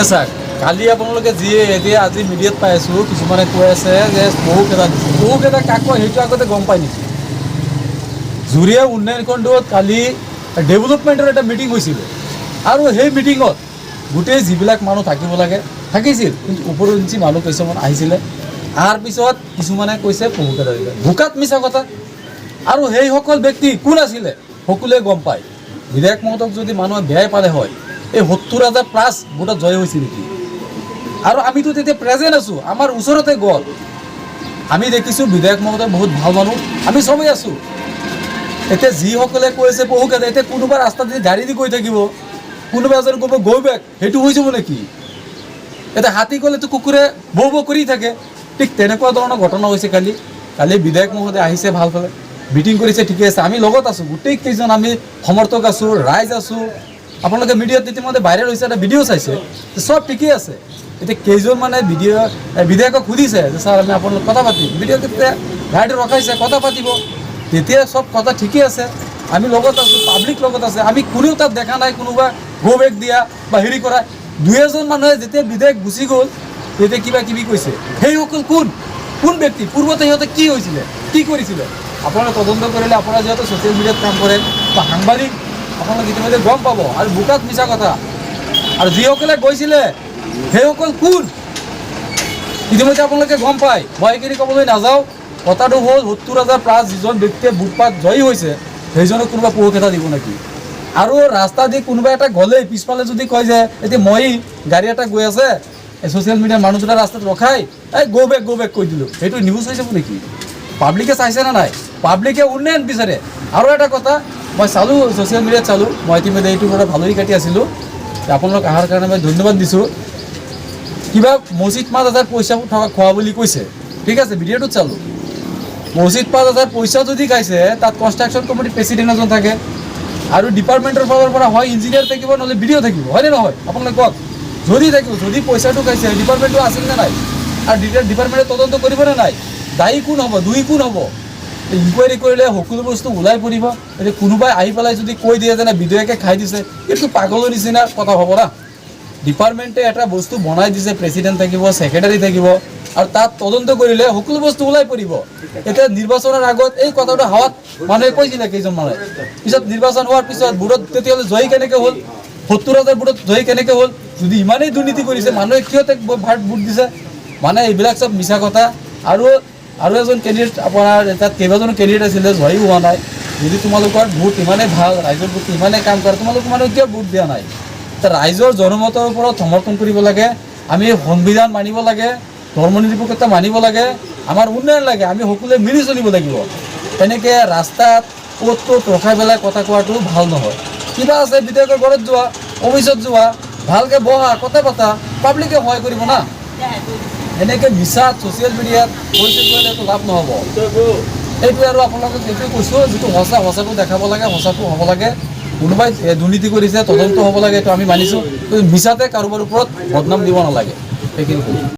sir কালি আপোনালোকে যিয়ে এতিয়া আজি মিডিয়াত পাই আছোঁ কিছুমানে কৈ আছে যে বহুকেইটা দিছে বহুকেইটা কাক কয় সেইটো আগতে গম পাই নেকি জুৰিয়া উন্নয়ন খণ্ডত কালি ডেভেলপমেণ্টৰ এটা মিটিং হৈছিল আৰু সেই মিটিঙত গোটেই যিবিলাক মানুহ থাকিব লাগে থাকিছিল কিন্তু ওপৰঞ্চি মানুহ কিছুমান আহিছিলে অহাৰ পিছত কিছুমানে কৈছে বহুকেইটা দিলে বোকাত মিছা কথা আৰু সেইসকল ব্যক্তি কোন আছিলে সকলোৱে গম পায় বিধায়ক মহোদয়ক যদি মানুহে বেয়াই পালে হয় এই ৭০,০০০ প্লাছ ভোটত জয় হৈছে নেকি আৰু আমিতো তেতিয়া প্ৰেজেণ্ট আছোঁ আমাৰ ওচৰতে গ'ল আমি দেখিছোঁ বিধায়ক মহোদয় বহুত ভাল মানুহ আমি চবেই আছোঁ এতিয়া যিসকলে কৈছে বহুকেইটা এতিয়া কোনোবা ৰাস্তাত যদি গাড়ী দি গৈ থাকিব কোনোবা এজন ক'ব গৈ বেক সেইটো হৈ যাব নেকি এতিয়া হাতী গ'লেতো কুকুৰে বৌ বৌ কৰি থাকে ঠিক তেনেকুৱা ধৰণৰ ঘটনা হৈছে কালি বিধায়ক মহোদয় আহিছে ভাল পালে মিটিং কৰিছে ঠিকে আছে আমি লগত আছোঁ গোটেইকেইজন আমি সমৰ্থক আছোঁ ৰাইজ আছোঁ আপোনালোকে মিডিয়াত ইতিমধ্যে ভাইৰেল হৈছে এটা ভিডিঅ' চাইছে সব ঠিকেই আছে এতিয়া কেইজন মানে বিধায়কক সুধিছে যে ছাৰ আমি আপোনালোক কথা পাতিম ভিডিঅ' তেতিয়া গাড়ীটো ৰখাইছে কথা পাতিব তেতিয়া সব কথা ঠিকেই আছে আমি লগত আছোঁ পাব্লিক লগত আছে আমি কোনেও তাত দেখা নাই কোনোবা গো বেক দিয়া বা হেৰি কৰা দুই এজন মানুহে যেতিয়া বিধায়ক গুচি গ'ল তেতিয়া কিবা কিবি কৈছে সেইসকল কোন ব্যক্তি পূৰ্বতে সিহঁতে কি হৈছিলে কি কৰিছিলে আপোনালোকে তদন্ত কৰিলে আপোনাৰ যিহেতু ছ'চিয়েল মিডিয়াত কাম কৰে বা সাংবাদিক আপোনালোকে ইতিমধ্যে গম পাব আৰু বোকাত মিছা কথা আৰু যিসকলে গৈছিলে সেইসকল কোন ইতিমধ্যে আপোনালোকে গম পায় মই এইখিনি ক'বলৈ নাযাওঁ কথাটো হ'ল ৭০,০০০ প্লাছ যিজন ব্যক্তিয়ে বুটপাত জয়ী হৈছে সেইজনক কোনোবা পোক এটা দিব নেকি আৰু ৰাস্তা দি কোনোবা এটা গ'লেই পিছফালে যদি কয় যে এতিয়া মই গাড়ী এটা গৈ আছে ছ'চিয়েল মিডিয়াৰ মানুহজনে ৰাস্তাত ৰখাই এই গো বেক কৈ দিলোঁ সেইটো নিউজ হৈ যাব নেকি পাব্লিকে চাইছে নে নাই পাব্লিকে উন্নয়ন বিচাৰে আৰু এটা কথা মই চালোঁ ছ'চিয়েল মিডিয়াত চালোঁ মই ইতিমধ্যে এইটো পৰা ভালৰি কাটি আছিলোঁ আপোনালোক অহাৰ কাৰণে মই ধন্যবাদ দিছোঁ কিবা মছজিদ ৫,০০০ পইচা খোৱা বুলি কৈছে ঠিক আছে ভিডিঅ'টোত চালোঁ মছজিদ ৫,০০০ পইচা যদি খাইছে তাত কনষ্ট্ৰাকশ্যন কমিটিৰ প্ৰেচিডেণ্ট এজন থাকে আৰু ডিপাৰ্টমেণ্টৰ ফালৰ পৰা হয় ইঞ্জিনিয়াৰ থাকিব নহ'লে ভিডিঅ' থাকিব হয়নে নহয় আপোনালোকে কওক যদি থাকিব যদি পইচাটো খাইছে ডিপাৰ্টমেণ্টটো আছিল নে নাই আৰু ডিপাৰ্টমেণ্টে তদন্ত কৰিবনে নাই দায়ী কোন হ'ব দুই কোন হ'ব ইনকুৱাৰী কৰিলে সকলো বস্তু ওলাই পৰিব এতিয়া কোনোবাই আহি পেলাই যদি কৈ দিয়ে যে বিধায়কে খাই দিছে এইটো পাগলৰ নিচিনা কথা হ'ব না ডিপাৰ্টমেণ্টে এটা বস্তু বনাই দিছে প্ৰেচিডেণ্ট থাকিব ছেক্ৰেটাৰী থাকিব আৰু তাত তদন্ত কৰিলে সকলো বস্তু ওলাই পৰিব এতিয়া নিৰ্বাচনৰ আগত এই কথাটো হাৱাত মানুহে কৈছিলে কেইজন মানুহে পিছত নিৰ্বাচন হোৱাৰ পিছত ভোটত তেতিয়াহ'লে জয়ী কেনেকৈ হ'ল ৭০,০০০ ভোটত জয়ী কেনেকৈ হ'ল যদি ইমানেই দুৰ্নীতি কৰিছে মানুহে কিয় তাক ভোট দিছে মানে এইবিলাক চব মিছা কথা আৰু এজন কেণ্ডিডেট আপোনাৰ তাত কেইবাজনো কেণ্ডিডেট আছিলে জয়ী হোৱা নাই যদি তোমালোকৰ ভোট ইমানেই ভাল ৰাইজৰ প্ৰতি ইমানেই কাম কৰে তোমালোক মানুহে কিয় ভোট দিয়া নাই ৰাইজৰ জনমতৰ ওপৰত সমৰ্থন কৰিব লাগে আমি সংবিধান মানিব লাগে ধৰ্ম নিৰপেক্ষতা মানিব লাগে আমাৰ উন্নয়ন লাগে আমি সকলোৱে মিলি চলিব লাগিব তেনেকৈ ৰাস্তাত অ'ত ত'ত ৰখাই পেলাই কথা কোৱাটো ভাল নহয় কিবা আছে বিধায়কৰ ঘৰত যোৱা অফিচত যোৱা ভালকৈ বহা কথা পতা পাব্লিকে সহায় কৰিব না এনেকৈ মিছাত ছ'চিয়েল মিডিয়াত কৈছে কৰিলে এইটো লাভ নহ'ব সেইটোৱে আৰু আপোনালোকক এইটোৱে কৈছোঁ যিটো সঁচাটো দেখাব লাগে সঁচাটো হ'ব লাগে কোনোবাই দুৰ্নীতি কৰিছে তদন্ত হ'ব লাগে এইটো আমি মানিছোঁ মিছাতে কাৰোবাৰ ওপৰত বদনাম দিব নালাগে সেইখিনি